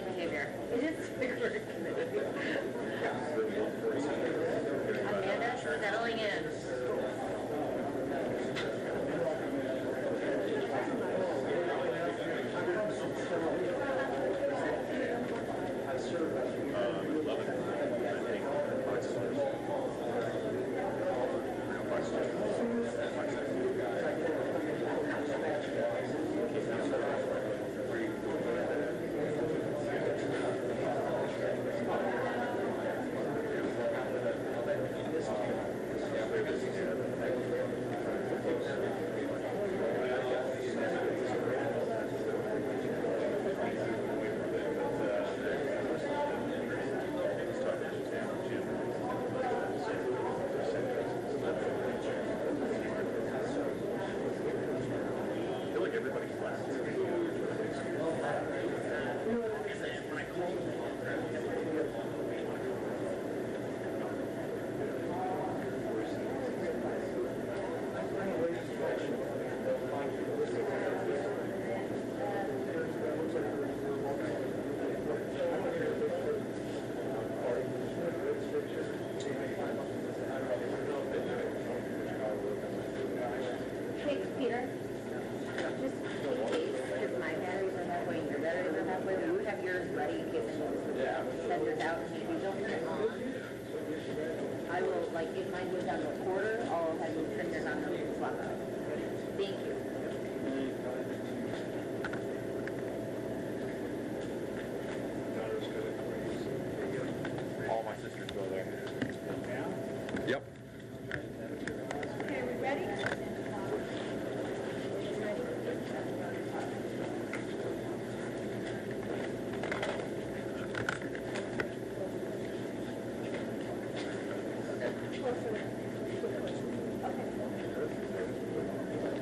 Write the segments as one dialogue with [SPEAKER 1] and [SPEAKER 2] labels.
[SPEAKER 1] bullying behavior. It is very Amanda, settling in.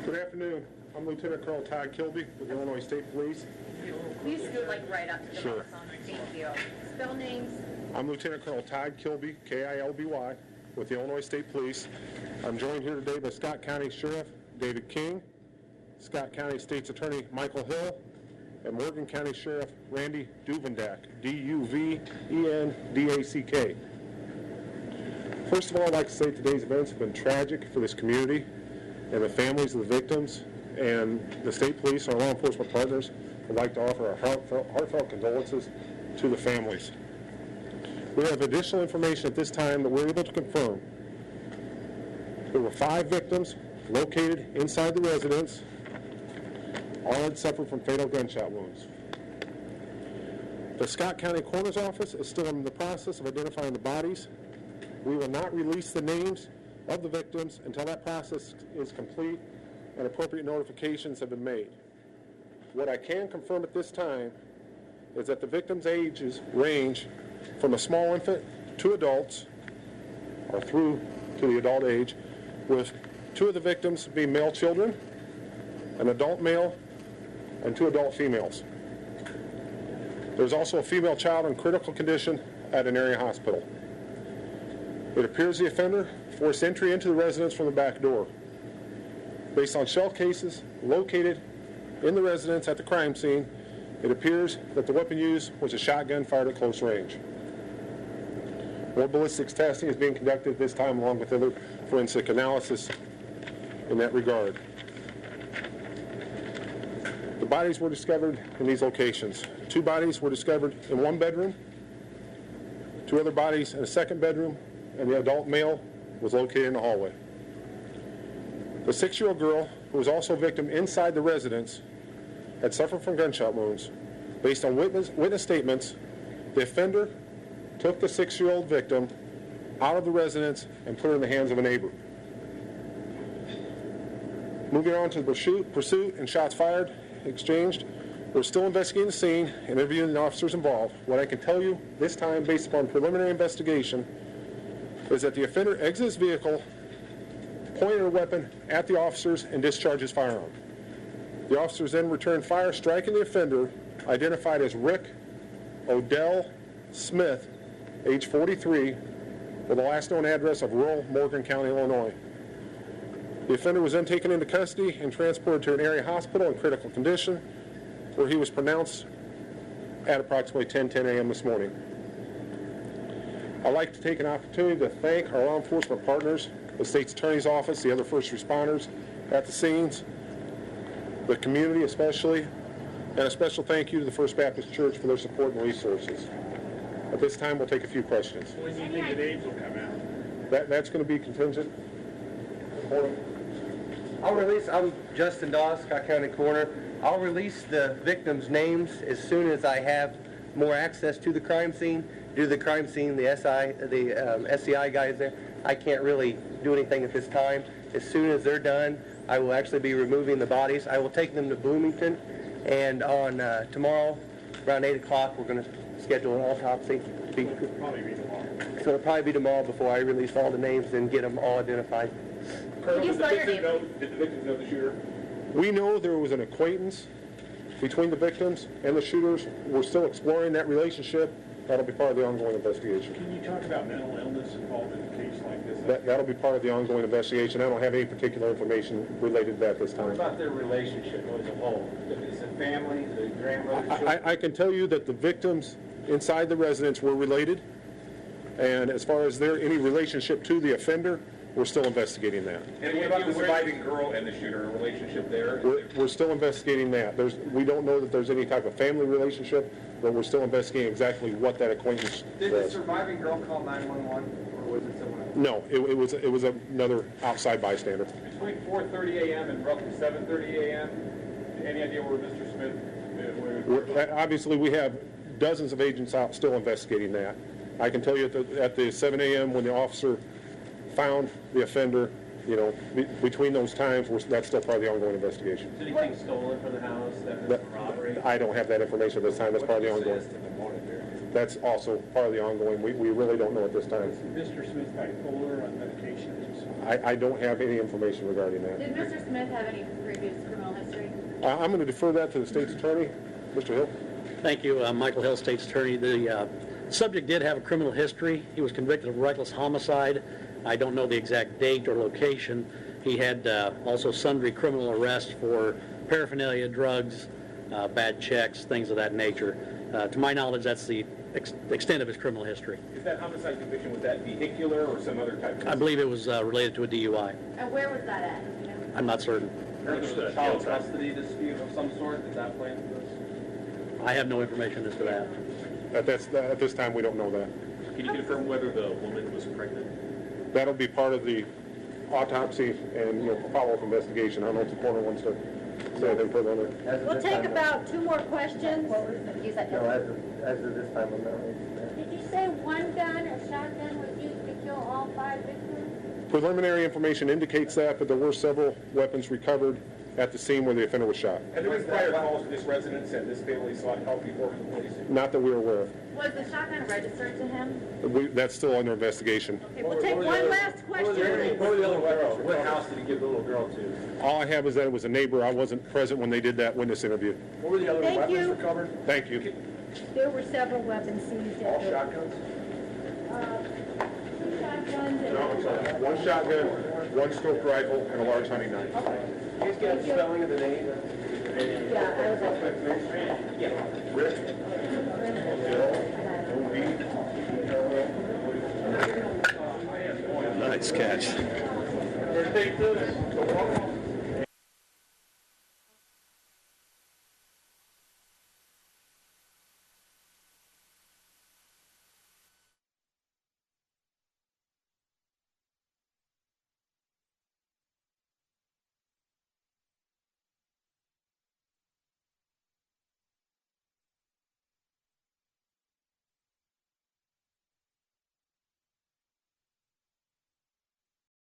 [SPEAKER 2] Good afternoon. I'm Lieutenant Colonel Todd Kilby with the Illinois State Police.
[SPEAKER 1] Please scoot like right up to the microphone. Thank you. Spell names.
[SPEAKER 2] I'm Lieutenant Colonel Todd Kilby, K-I-L-B-Y, with the Illinois State Police. I'm joined here today by Scott County Sheriff David King, Scott County State's Attorney Michael Hill, and Morgan County Sheriff Randy Duvendak, D-U-V-E-N-D-A-C-K. First of all, I'd like to say today's events have been tragic for this community and the families of the victims, and the state police, our law enforcement partners, would like to offer our heartfelt condolences to the families. We have additional information at this time that we're able to confirm. There were 5 victims located inside the residence. All had suffered from fatal gunshot wounds. The Scott County Coroner's Office is still in the process of identifying the bodies. We will not release the names of the victims until that process is complete and appropriate notifications have been made. What I can confirm at this time is that the victims' ages range from a small infant to adults, or through to the adult age, with 2 of the victims being male children, an adult male, and 2 adult females. There's also a female child in critical condition at an area hospital. It appears the offender forced entry into the residence from the back door. Based on shell cases located in the residence at the crime scene, it appears that the weapon used was a shotgun fired at close range. More ballistics testing is being conducted at this time, along with other forensic analysis in that regard. The bodies were discovered in these locations. 2 bodies were discovered in one bedroom, 2 other bodies in a second bedroom, and the adult male was located in the hallway. The 6-year-old girl, who was also a victim inside the residence, had suffered from gunshot wounds. Based on witness statements, the offender took the 6-year-old victim out of the residence and put her in the hands of a neighbor. Moving on to the pursuit and shots fired, exchanged. We're still investigating the scene and interviewing the officers involved. What I can tell you this time, based upon preliminary investigation, is that the offender exits his vehicle, pointed a weapon at the officers, and discharged his firearm. The officers then returned fire, striking the offender, identified as Rick Odell Smith, age 43, with the last known address of rural Morgan County, Illinois. The offender was then taken into custody and transported to an area hospital in critical condition, where he was pronounced at approximately 10 a.m. this morning. I'd like to take an opportunity to thank our law enforcement partners, the State's Attorney's Office, the other first responders at the scenes, the community especially, and a special thank you to the First Baptist Church for their support and resources. At this time, we'll take a few questions.
[SPEAKER 3] When do you think the names will come out?
[SPEAKER 2] That's going to be contingent.
[SPEAKER 4] I'm Justin Dawes, Scott County Coroner. I'll release the victims' names as soon as I have more access to the crime scene. Due to the crime scene, the SCI guys there, I can't really do anything at this time. As soon as they're done, I will actually be removing the bodies. I will take them to Bloomington, and on tomorrow, around 8 o'clock, we're going to schedule an autopsy.
[SPEAKER 3] It'll probably be tomorrow.
[SPEAKER 4] So it'll probably be tomorrow before I release all the names and get them all identified.
[SPEAKER 1] Could you spell your name?
[SPEAKER 3] Did the victims know the shooter?
[SPEAKER 2] We know there was an acquaintance between the victims and the shooters. We're still exploring that relationship. That'll be part of the ongoing investigation.
[SPEAKER 3] Can you talk about mental illness involved in a case like this?
[SPEAKER 2] That'll be part of the ongoing investigation. I don't have any particular information related to that this time.
[SPEAKER 5] What about their relationship as a whole? Is it family, the grandmother?
[SPEAKER 2] I can tell you that the victims inside the residence were related, and as far as any relationship to the offender, we're still investigating that.
[SPEAKER 3] And what about the surviving girl and the shooter, a relationship there?
[SPEAKER 2] We're still investigating that. We don't know that there's any type of family relationship, but we're still investigating exactly what that acquaintance
[SPEAKER 5] Did the
[SPEAKER 2] was.
[SPEAKER 5] surviving girl call 911, or was it someone else?
[SPEAKER 2] No, it was another outside bystander.
[SPEAKER 3] Between 4:30 a.m. and roughly 7:30 a.m., any idea where Mr. Smith?
[SPEAKER 2] Obviously, we have dozens of agents out still investigating that. I can tell you at the 7 a.m. when the officer found the offender, between those times, that's still part of the ongoing investigation.
[SPEAKER 5] Is anything stolen from the house? That was a robbery?
[SPEAKER 2] I don't have that information at this time. That's part of the ongoing. That's also part of the ongoing. We really don't know at this time.
[SPEAKER 3] Mr. Smith bipolar on medication?
[SPEAKER 2] I don't have any information regarding that.
[SPEAKER 1] Did Mr. Smith have any previous criminal history?
[SPEAKER 2] I'm going to defer that to the state's attorney, Mr. Hill.
[SPEAKER 6] Thank you. Michael Hill, State's Attorney. The subject did have a criminal history. He was convicted of reckless homicide. I don't know the exact date or location. He had also sundry criminal arrests for paraphernalia, drugs, bad checks, things of that nature. To my knowledge, that's the extent of his criminal history.
[SPEAKER 3] Is that homicide conviction, was that vehicular or some other type of...
[SPEAKER 6] I believe it was related to a DUI.
[SPEAKER 1] And where was that at?
[SPEAKER 6] I'm not certain.
[SPEAKER 5] Was it a child custody dispute of some sort? Did that play into this?
[SPEAKER 6] I have no information as to that.
[SPEAKER 2] At this time, we don't know that.
[SPEAKER 3] Can you confirm whether the woman was pregnant?
[SPEAKER 2] That'll be part of the autopsy and follow-up investigation. I don't know if the coroner wants to say anything further on that.
[SPEAKER 1] We'll take about 2 more questions. You said
[SPEAKER 4] No, as of this time, I'm not ready to say.
[SPEAKER 7] Did you say one gun, a shotgun, was used to kill all 5 victims?
[SPEAKER 2] Preliminary information indicates that, but there were several weapons recovered at the scene where the offender was shot.
[SPEAKER 3] Have there been prior calls to this residence and this family sought help before from the police?
[SPEAKER 2] Not that we're aware of.
[SPEAKER 1] Was the shotgun registered to him?
[SPEAKER 2] That's still under investigation.
[SPEAKER 1] Okay, we'll take one last question.
[SPEAKER 5] What were the other girls? What house did he give the little girl to?
[SPEAKER 2] All I have is that it was a neighbor. I wasn't present when they did that witness interview.
[SPEAKER 5] What were the other
[SPEAKER 1] Thank you.
[SPEAKER 5] recovered?
[SPEAKER 2] Thank you.
[SPEAKER 7] There were several weapons seized
[SPEAKER 5] All
[SPEAKER 7] at the...
[SPEAKER 5] shotguns?
[SPEAKER 7] 2 shotguns and...
[SPEAKER 2] No, I'm sorry. One shotgun, one scope rifle, and a large hunting knife.
[SPEAKER 5] You guys get the spelling of the name?
[SPEAKER 7] Yeah, I was
[SPEAKER 2] Rick.
[SPEAKER 6] Nice catch.
[SPEAKER 3] Take this.